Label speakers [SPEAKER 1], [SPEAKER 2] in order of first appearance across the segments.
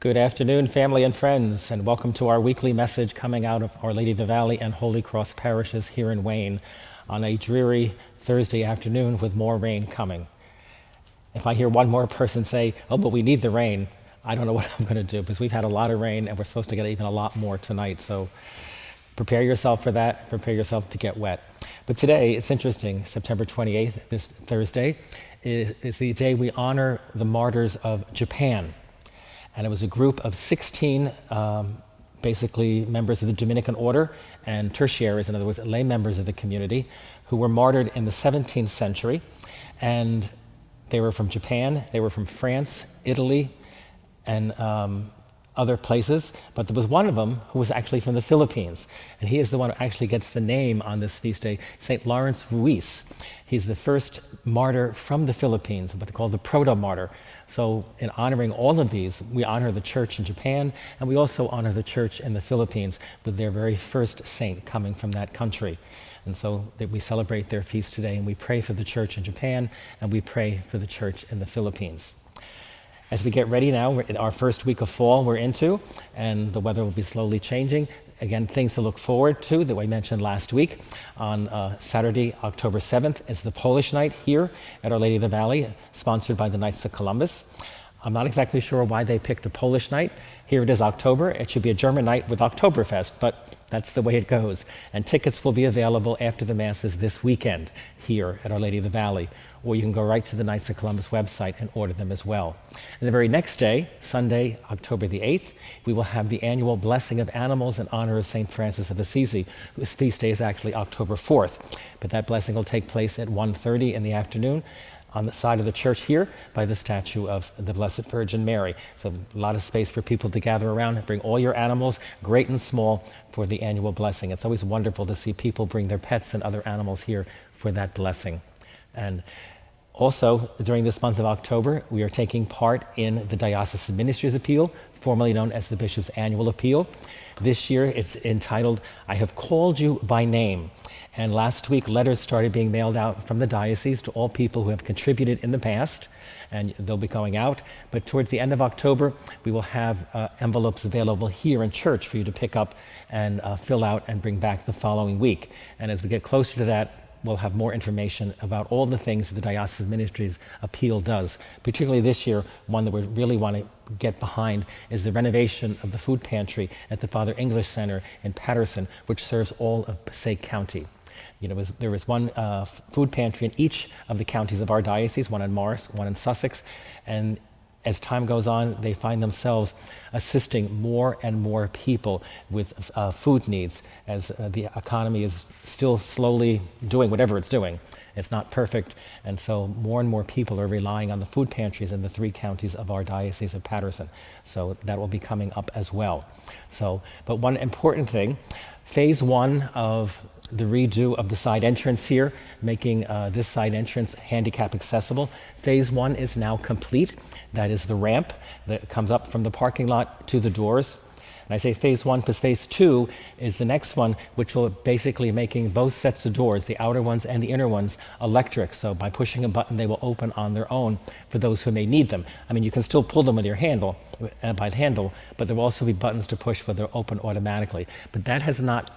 [SPEAKER 1] Good afternoon, family and friends, and welcome to our weekly message coming out of Our Lady of the Valley and Holy Cross parishes here in Wayne on a dreary Thursday afternoon with more rain coming. If I hear one more person say, "Oh, but we need the rain," I don't know what I'm going to do, because we've had a lot of rain and we're supposed to get even a lot more tonight. So prepare yourself for that. Prepare yourself to get wet. But today, it's interesting, September 28th, this Thursday, is the day we honor the Martyrs of Japan. And it was a group of 16 basically members of the Dominican order and tertiaries, in other words, lay members of the community, who were martyred in the 17th century. And they were from Japan, they were from France, Italy, and other places, but there was one of them who was actually from the Philippines, and he is the one who actually gets the name on this feast day, St. Lawrence Ruiz. He's the first martyr from the Philippines, what they call the proto-martyr. So in honoring all of these, we honor the church in Japan, and we also honor the church in the Philippines with their very first saint coming from that country. And so that we celebrate their feast today, and we pray for the church in Japan, and we pray for the church in the Philippines. As we get ready now, we're in our first week of fall we're into, and the weather will be slowly changing. Again, things to look forward to that we mentioned last week. On Saturday, October 7th, is the Polish night here at Our Lady of the Valley, sponsored by the Knights of Columbus. I'm not exactly sure why they picked a Polish night. Here it is October. It should be a German night with Oktoberfest, but that's the way it goes. And tickets will be available after the Masses this weekend here at Our Lady of the Valley. Or you can go right to the Knights of Columbus website and order them as well. And the very next day, Sunday, October the 8th, we will have the annual Blessing of Animals in honor of St. Francis of Assisi, whose feast day is actually October 4th. But that blessing will take place at 1:30 in the afternoon on the side of the church here by the statue of the Blessed Virgin Mary. So a lot of space for people to gather around and bring all your animals, great and small, for the annual blessing. It's always wonderful to see people bring their pets and other animals here for that blessing. And also, during this month of October, we are taking part in the Diocesan Ministries Appeal, formerly known as the Bishop's Annual Appeal. This year, it's entitled, "I Have Called You by Name." And last week, letters started being mailed out from the diocese to all people who have contributed in the past, and they'll be going out. But towards the end of October, we will have envelopes available here in church for you to pick up and fill out and bring back the following week. And as we get closer to that, we'll have more information about all the things that the Diocesan Ministries Appeal does. Particularly this year, one that we really want to get behind is the renovation of the food pantry at the Father English Center in Patterson, which serves all of Passaic County. There was one food pantry in each of the counties of our diocese, one in Morris, one in Sussex, and as time goes on, they find themselves assisting more and more people with food needs as the economy is still slowly doing whatever it's doing. It's not perfect, and so more and more people are relying on the food pantries in the 3 counties of our Diocese of Patterson. So that will be coming up as well. But one important thing, phase 1 of the redo of the side entrance here, making this side entrance handicap accessible. Phase 1 is now complete. That is the ramp that comes up from the parking lot to the doors. And I say phase 1 because phase 2 is the next one, which will basically making both sets of doors, the outer ones and the inner ones, electric. So by pushing a button, they will open on their own for those who may need them. I mean, you can still pull them with your handle, by the handle, but there will also be buttons to push where they'll open automatically. But that has not,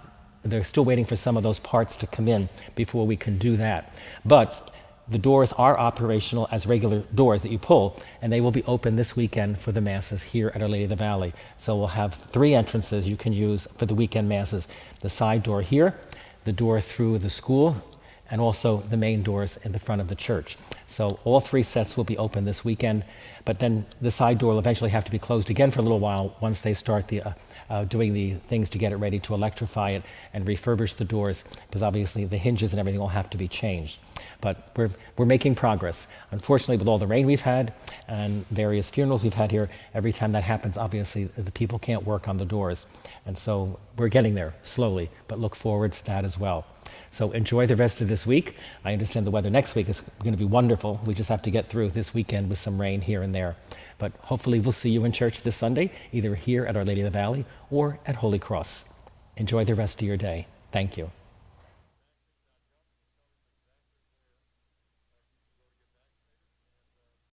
[SPEAKER 1] they're still waiting for some of those parts to come in before we can do that. But the doors are operational as regular doors that you pull, and they will be open this weekend for the Masses here at Our Lady of the Valley. So we'll have 3 entrances you can use for the weekend Masses. The side door here, the door through the school, and also the main doors in the front of the church. So all 3 sets will be open this weekend, but then the side door will eventually have to be closed again for a little while once they start doing the things to get it ready to electrify it and refurbish the doors, because obviously the hinges and everything will have to be changed. But we're making progress. Unfortunately, with all the rain we've had and various funerals we've had here, every time that happens, obviously the people can't work on the doors. And so we're getting there slowly, but look forward to that as well. So enjoy the rest of this week. I understand the weather next week is going to be wonderful. We just have to get through this weekend with some rain here and there. But hopefully we'll see you in church this Sunday, either here at Our Lady of the Valley or at Holy Cross. Enjoy the rest of your day. Thank you.